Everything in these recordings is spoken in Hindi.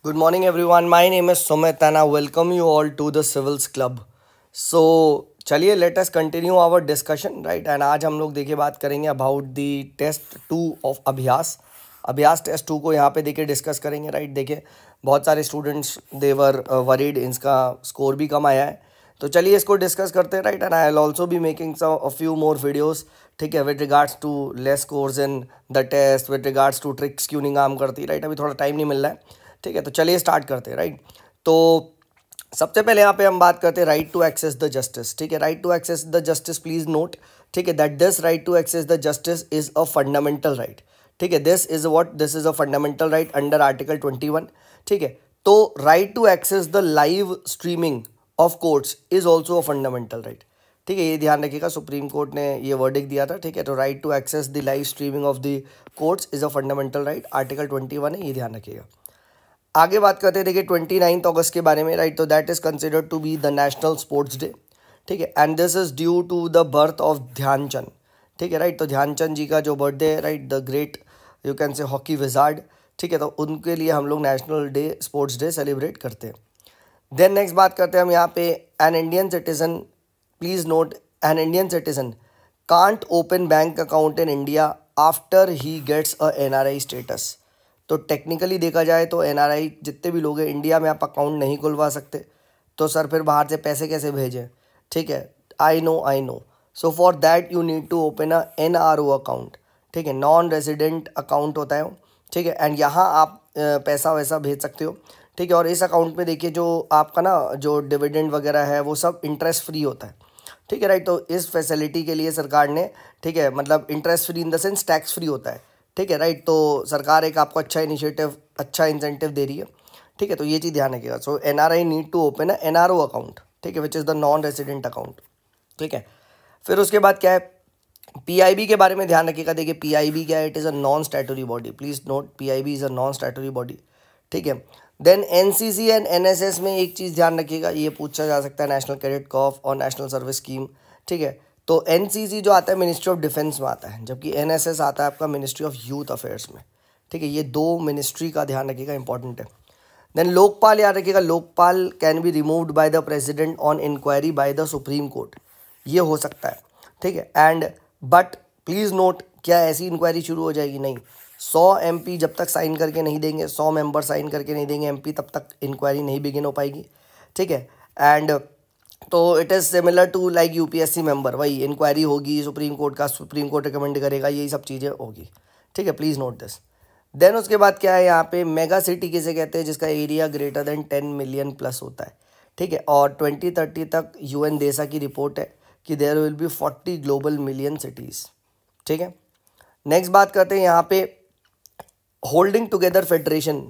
Good morning, everyone. My name is Sumit, and I welcome you all to the Civils Club. So, चलिए let us continue our discussion, right? And आज हम लोग देखिए बात करेंगे about the test 2 of अभ्यास टेस्ट 2 को यहाँ पे देखिए डिस्कस करेंगे, राइट? देखिए बहुत सारे स्टूडेंट्स देवर वरीड, इसका स्कोर भी कम आया है, तो चलिए इसको डिस्कस करते हैं, right? And I will also be making some a few more videos, ठीक है, with regards to less scores in the test, with regards to tricks क्यों नहीं काम करती, राइट? अभी थोड़ा टाइम नहीं मिल रहा है, ठीक है, तो चलिए स्टार्ट करते हैं, राइट? तो सबसे पहले यहाँ पे हम बात करते हैं right to access the justice, ठीक है? Right to access the justice, please note, ठीक है, that this right to access the justice is a fundamental right, ठीक है? This is a fundamental right under article 21, ठीक है? तो right to access the live streaming of courts is also a fundamental right, ठीक है? ये ध्यान रखिएगा, सुप्रीम कोर्ट ने ये वर्डिक्ट दिया था, ठीक है? तो right to access the live streaming of the courts is a fundamental right, article 21 है, ये ध्यान रखिएगा। आगे बात करते हैं, देखिए 29 अगस्त के बारे में, राइट? तो that is considered to be the national sports day, ठीक है? And this is due to the birth of Dhyanchand, ठीक है, राइट? तो ध्यानचंद जी का जो बर्थडे है, right, the great you can से हॉकी विजार्ड, ठीक है? तो उनके लिए हम लोग national day, sports day celebrate करते हैं। देन नेक्स्ट बात करते हैं हम यहाँ पे, an Indian citizen, please note, an Indian citizen can't open bank account in India after he gets a NRI status. तो टेक्निकली देखा जाए तो एनआरआई जितने भी लोग हैं इंडिया में, आप अकाउंट नहीं खुलवा सकते, तो सर फिर बाहर से पैसे कैसे भेजें, ठीक है? I know. So for that you need to open a NRO account, ठीक है? नॉन रेजिडेंट अकाउंट होता है वो, ठीक है? एंड यहाँ आप पैसा वैसा भेज सकते हो, ठीक है? और इस अकाउंट में देखिए जो आपका ना जो डिविडेंड वगैरह है वो सब इंटरेस्ट फ्री होता है, ठीक है, राइट? तो इस फैसिलिटी के लिए सरकार ने, ठीक है, मतलब interest free in the sales tax free होता है, ठीक है, राइट? तो सरकार एक आपको अच्छा इनिशिएटिव, अच्छा इंसेंटिव दे रही है, ठीक है? तो ये चीज़ ध्यान रखिएगा। So NRI need to open a NRO account, ठीक है, which is the non resident account, ठीक है? फिर उसके बाद क्या है, पीआईबी के बारे में ध्यान रखिएगा। देखिए पीआईबी क्या है, it is a non statutory body, please note, PIB is a non statutory body, ठीक है? देन एनसीसी एंड एनएसएस में एक चीज़ ध्यान रखिएगा, ये पूछा जा सकता है, नेशनल कैडेट कॉर्प्स और नेशनल सर्विस स्कीम, ठीक है? तो एनसीसी जो आता है मिनिस्ट्री ऑफ डिफेंस में आता है, जबकि एनएसएस आता है आपका मिनिस्ट्री ऑफ यूथ अफेयर्स में, ठीक है? ये दो मिनिस्ट्री का ध्यान रखिएगा, इंपॉर्टेंट है। देन लोकपाल याद रखिएगा, Lokpal can be removed by the president on inquiry by the supreme court, ये हो सकता है, ठीक है? एंड बट प्लीज़ नोट, क्या ऐसी इंक्वायरी शुरू हो जाएगी? नहीं, 100 एमपी जब तक साइन करके नहीं देंगे, 100 मेंबर साइन करके नहीं देंगे एमपी, तब तक इंक्वायरी नहीं बिगिन हो पाएगी, ठीक है? एंड तो it is similar to like UPSC member, वही इंक्वायरी होगी, सुप्रीम कोर्ट रिकमेंड करेगा, यही सब चीज़ें होगी, ठीक है? Please note this. देन उसके बाद क्या है यहाँ पे, मेगा सिटी किसे कहते हैं? जिसका area greater than 10 million plus होता है, ठीक है? और 2030 तक यूएन देसा की रिपोर्ट है कि there will be 40 global million cities, ठीक है? नेक्स्ट बात करते हैं यहाँ पे holding together federation.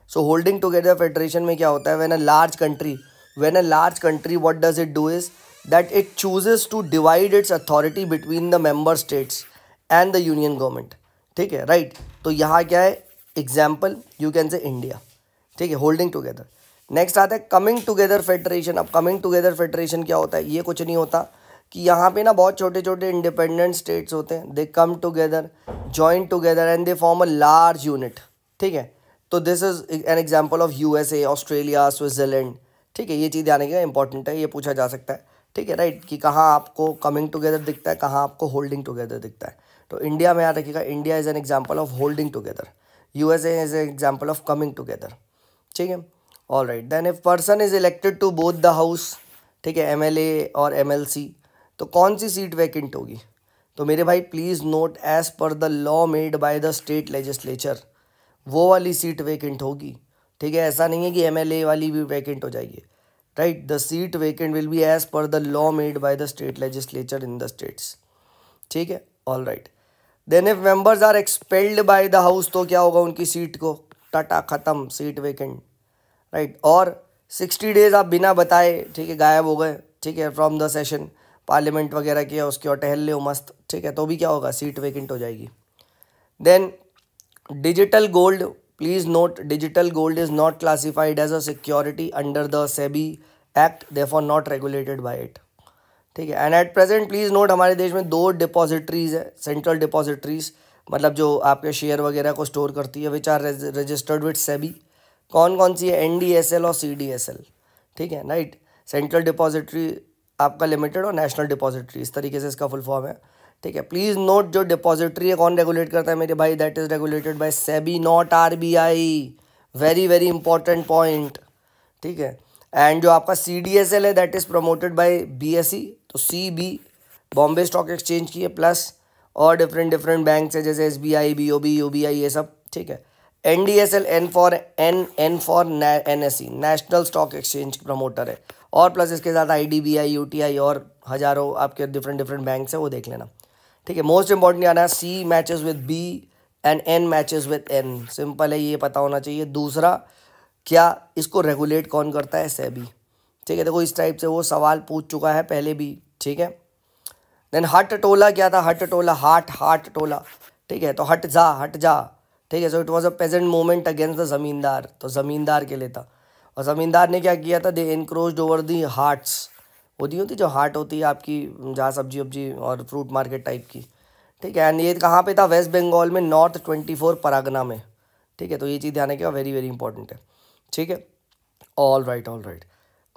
So holding together federation में क्या होता है, when a large country what does it do is that it chooses to divide its authority between the member states and the union government, ठीक है, राइट? तो यहाँ क्या है, example you can say India, ठीक है, होल्डिंग टुगेदर। नेक्स्ट आता है कमिंग टुगेदर फेडरेशन। अब कमिंग टुगेदर फेडरेशन क्या होता है? ये कुछ नहीं होता कि यहाँ पे ना बहुत छोटे छोटे इंडिपेंडेंट स्टेट्स होते हैं, they come together, join together and they form a large unit, ठीक है? तो this is an example of USA, Australia, Switzerland, ठीक है? ये चीज़ आने का इंपॉर्टेंट है, ये पूछा जा सकता है, ठीक है, राइट? कि कहाँ आपको कमिंग टुगेदर दिखता है, कहाँ आपको होल्डिंग टुगेदर दिखता है। तो इंडिया में याद रखिएगा, India is an example of holding together, USA is an example of coming together, ठीक है? All right, then if person is elected to both the house, ठीक है, एमएलए और एमएलसी, तो कौन सी सीट वैकेंट होगी? तो मेरे भाई please note, as per the law made by the state legislature, वो वाली सीट वैकेंट होगी, ठीक है? ऐसा नहीं है कि एमएलए वाली भी वैकेंट हो जाएगी, right? The seat vacant will be as per the law made by the state legislature in the states, ठीक है? All right, then if members are expelled by the house, तो क्या होगा, उनकी सीट को टाटा खत्म, सीट वैकेंट, राइट? और 60 डेज आप बिना बताए, ठीक है, गायब हो गए, ठीक है, फ्रॉम द सेशन, पार्लियामेंट वगैरह किया उसके और टहल ले मस्त, ठीक है, तो भी क्या होगा, सीट वैकेंट हो जाएगी। Then digital gold, please note, digital gold is not classified as a security under the SEBI act, therefore not regulated by it, ठीक है? And at present please note, हमारे देश में 2 डिपॉजिटरीज है, सेंट्रल डिपॉजिटरीज, मतलब जो आपके शेयर वगैरह को स्टोर करती है, which are registered with SEBI. कौन कौन सी है, NDSL और CDSL, ठीक है राइट। सेंट्रल डिपॉजिटरी आपका लिमिटेड और नेशनल डिपॉजिटरी, इस तरीके से इसका फुल फॉर्म है, ठीक है। प्लीज़ नोट जो डिपॉजिटरी है कौन रेगुलेट करता है मेरे भाई, that is regulated by SEBI not RBI, very very important point, ठीक है। एंड जो आपका CDSL है that is promoted by BSE, तो CB बॉम्बे स्टॉक एक्सचेंज की है, प्लस और डिफरेंट बैंक है जैसे SBI, BOB, UBI, ये सब, ठीक है। NDSL N for NSE, national stock exchange promoter है, और प्लस इसके साथ IDBI, UTI और हज़ारों आपके डिफरेंट बैंक्स है, वो देख लेना, ठीक है। मोस्ट इंपॉर्टेंट आना है C matches with B and N matches with N, simple है, ये पता होना चाहिए। दूसरा क्या इसको रेगुलेट कौन करता है, सेबी, ठीक है। देखो इस टाइप से वो सवाल पूछ चुका है पहले भी, ठीक है। देन हट टोला क्या था, हट टोला, हाट टोला, ठीक है, तो हट जा, ठीक है। So it was a peasant movement against the zamindar, तो ज़मींदार के लिए था, और ज़मींदार ने क्या किया था, दे एनक्रोच्ड ओवर दी हार्ट्स, होती होती जो हार्ट होती है आपकी जहाँ सब्जी वब्जी और फ्रूट मार्केट टाइप की, ठीक है। एंड ये कहाँ पे था, वेस्ट बंगाल में, नॉर्थ 24 परगना में, ठीक है। तो ये चीज़ ध्यान रखिएगा, वेरी वेरी इंपॉर्टेंट है, ठीक है। All right.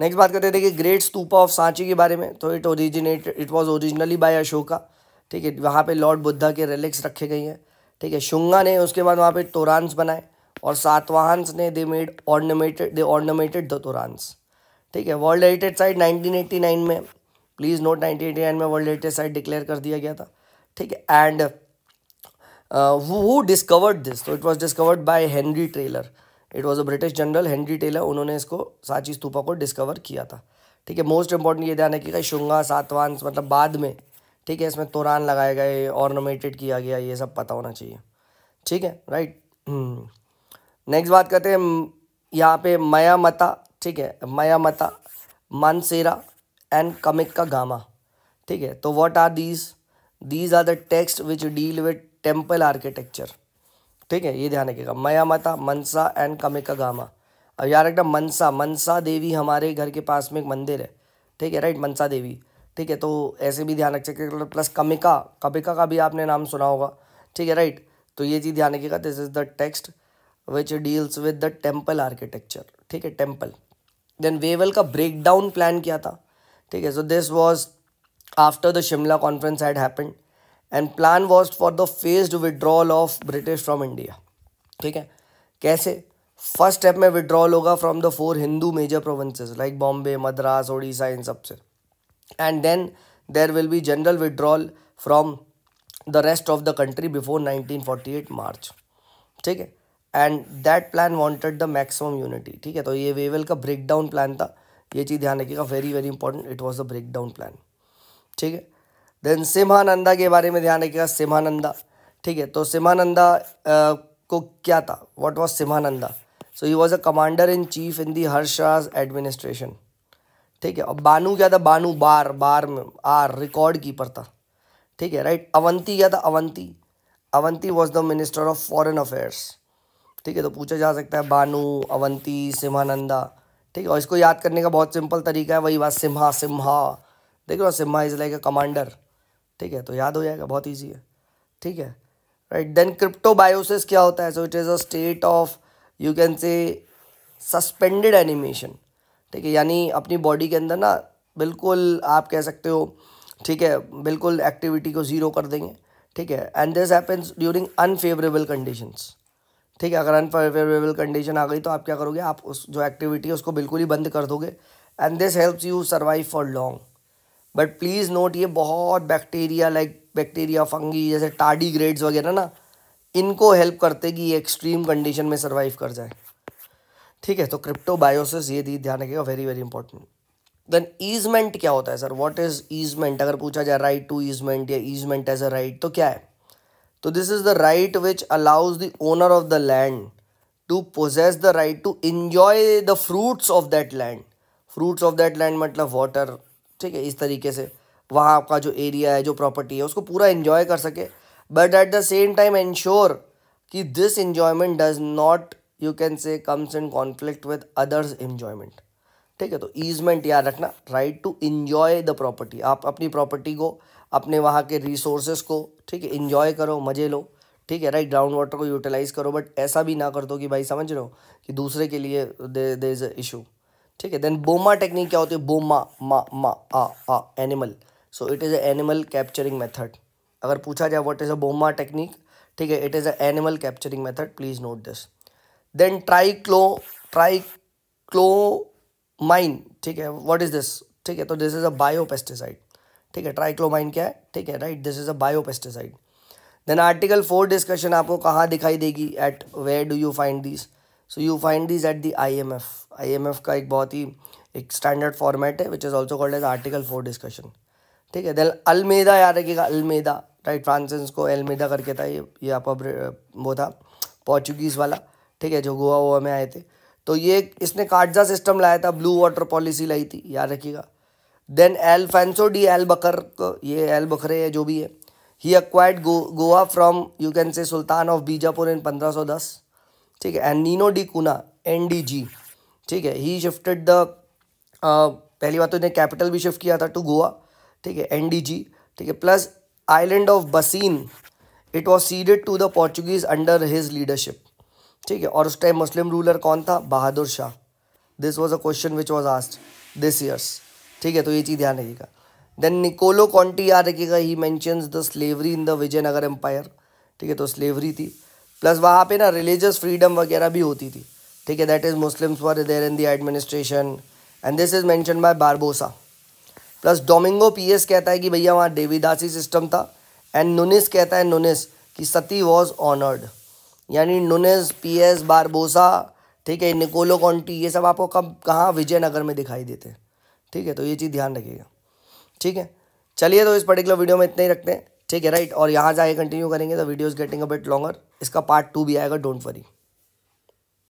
नेक्स्ट बात करते हैं, देखिए ग्रेट स्तूपा ऑफ सांची के बारे में। तो it was originally by Ashoka, ठीक है। वहाँ पे लॉर्ड बुद्धा के रिलिक्स रखे गए हैं, ठीक है। शुंगा ने उसके बाद वहाँ पे तोरान्स बनाए, और सातवाहन्स ने दे ऑर्नामेटेड द तोरान्स, ठीक है। वर्ल्ड हेरिटेज साइट 1989 में, प्लीज़ नोट 1989 में वर्ल्ड हेरिटेज साइट डिक्लेयर कर दिया गया था, ठीक है। एंड who डिस्कवर्ड दिस, तो it was discovered by Henry Taylor, it was a British general Henry Taylor, उन्होंने इसको सांची स्तूपा को डिस्कवर किया था, ठीक है। मोस्ट इंपॉर्टेंट ये ध्यान रखिएगा, शुंगा सातवाहन मतलब बाद में, ठीक है, इसमें तोरान लगाए गए, ऑर्नामेटेड किया गया, ये सब पता होना चाहिए, ठीक है राइट। नेक्स्ट बात करते हैं यहाँ पे मयामता, ठीक है, मयामता, मानसेरा एंड कमिक्का गामा, ठीक है। तो what are these are the text which deal with temple architecture, ठीक है, ये ध्यान रखिएगा, मयामता, मनसा एंड कमिक्का गामा। अब यार एकदम मनसा देवी हमारे घर के पास में एक मंदिर है, ठीक है राइट, मनसा देवी, ठीक है। तो ऐसे भी ध्यान रख सकते हैं, प्लस कमिका का भी आपने नाम सुना होगा, ठीक है राइट। तो ये चीज़ ध्यान रखिएगा, this is the text which deals with the temple architecture, ठीक है, टेम्पल। देन वेवल का ब्रेक डाउन प्लान किया था, ठीक है। So this was after the Shimla conference had happened, and plan was for the phased withdrawal of British from India, ठीक है। कैसे, फर्स्ट स्टेप में विड्रॉल होगा from the 4 Hindu major provinces like Bombay, Madras, Odisha, इन सब से, and then there will be general withdrawal from the rest of the country before 1948 मार्च, ठीक है। And that plan wanted the maximum unity, ठीक है। तो ये वेवल का ब्रेक डाउन प्लान था, ये चीज़ ध्यान रखिएगा, very very important, it was the break down plan, ठीक है। देन सिम्हानंदा के बारे में ध्यान रखिएगा, सिम्हानंदा, ठीक है। तो सिम्हानंदा को क्या था, what was Simhananda, so he was a commander in chief in the Harsharaj administration, ठीक है। और बानू क्या था, बानू बार में रिकॉर्ड कीपर था, ठीक है राइट। अवंती क्या था, Avanti was the minister of foreign affairs, ठीक है। तो पूछा जा सकता है बानू, अवंती, सिम्हानंदा, ठीक है। और इसको याद करने का बहुत सिंपल तरीका है, वही बात, सिम्हा देखो, Simha is like a commander, ठीक है। तो याद हो जाएगा, बहुत ईजी है, ठीक है राइट। देन क्रिप्टोबायोसिस क्या होता है, so it is a state of you can से सस्पेंडेड एनिमेशन, ठीक है। यानी अपनी बॉडी के अंदर ना बिल्कुल आप कह सकते हो, ठीक है, बिल्कुल एक्टिविटी को ज़ीरो कर देंगे, ठीक है। And this happens during unfavourable conditions, ठीक है। अगर अनफेवरेबल कंडीशन आ गई तो आप क्या करोगे, आप उस जो एक्टिविटी है उसको बिल्कुल ही बंद कर दोगे, and this helps you survive for long. But please note, ये बहुत बैक्टीरिया फंगी जैसे टार्डीग्रेड्स वगैरह ना, इनको हेल्प करते कि ये एक्सट्रीम कंडीशन में सर्वाइव कर जाए, ठीक है। तो क्रिप्टोबायोसिस ये ध्यान रखिएगा, very very important. Then easement क्या होता है सर, व्हाट इज ईजमेंट, अगर पूछा जाए राइट टू ईजमेंट या ईजमेंट एज अ राइट, तो क्या है, तो this is the right which allows the owner of the land to possess the right to enjoy the fruits of that land, fruits of that land मतलब वाटर, ठीक है। इस तरीके से वहाँ आपका जो एरिया है, जो प्रॉपर्टी है, उसको पूरा इन्जॉय कर सके, but at the same time ensure कि this enjoyment does not you can say comes in conflict with others enjoyment, ठीक है। तो ईजमेंट याद रखना, right to enjoy the property, आप अपनी प्रॉपर्टी को, अपने वहाँ के रिसोर्सेज को, ठीक है, इन्जॉय करो, मजे लो, ठीक है राइट, ग्राउंड वाटर को यूटिलाइज करो, बट ऐसा भी ना कर दो कि भाई समझ रहे हो कि दूसरे के लिए देयर इज अ इशू, ठीक है। देन बोमा टेक्निक क्या होती है, बोमा मा आ animal, so it is a animal capturing method. अगर पूछा जाए what is a boma technique, ठीक है, it is a animal capturing method, please note this. Then ट्राइक्लोमाइन, ठीक है, व्हाट इज दिस, ठीक है, तो दिस इज अ बायोपेस्टिसाइड, ठीक है, ट्राइक्लोमाइन क्या है, ठीक है right, this is a biopesticide. Then article 4 discussion आपको कहाँ दिखाई देगी, at where do you find this, so you find this at the IMF का एक बहुत ही एक स्टैंडर्ड फॉर्मेट है which is also called as article 4 discussion, ठीक है। देन अल्मेदा याद रखिएगा, अल्मेदा राइट, फ्रांसिस्को एल्मेदा करके था, ये आपका वो था पोर्चुगीज़ वाला, ठीक है, जो गोवा में आए थे। तो ये इसने कार्जा सिस्टम लाया था, ब्लू वाटर पॉलिसी लाई थी, याद रखिएगा। देन एल्फेंसो डी एल्बकर, ये एल्बखरे है जो भी है, he acquired Goa from you can say sultan of Bijapur in 1510, ठीक है। And Nino da Cunha NDG, ठीक है, ही शिफ्टेड द पहली बात तो इन्हें कैपिटल भी शिफ्ट किया था टू गोवा, ठीक है, NDG, ठीक है। Plus island of Bassein, it was ceded to the Portuguese under his leadership, ठीक है। और उस टाइम मुस्लिम रूलर कौन था, Bahadur Shah. This was a question which was asked this years, ठीक है, तो ये चीज़ ध्यान रखिएगा। देन निकोलो कॉन्टी याद रखिएगा, he mentions the slavery in the Vijayanagar empire, ठीक है, तो स्लेवरी थी। प्लस वहाँ पे ना रिलीजियस फ्रीडम वगैरह भी होती थी, ठीक है, that is Muslims were there in the administration, and this is mention by Barbosa. Plus Domingo PS कहता है कि भैया वहाँ देवीदासी सिस्टम था, एंड नुनिस कहता है, नुनिस कि सती वॉज ऑनर्ड, यानी नुनिस, PS, बारबोसा, ठीक है, निकोलो कॉन्टी, ये सब आपको कब कहाँ विजयनगर में दिखाई देते हैं, ठीक है, तो ये चीज़ ध्यान रखिएगा, ठीक है। चलिए तो इस पर्टिकुलर वीडियो में इतना ही रखते हैं, ठीक है राइट, और यहाँ जाके कंटिन्यू करेंगे, the video is getting a bit longer, इसका पार्ट 2 भी आएगा, डोंट वरी।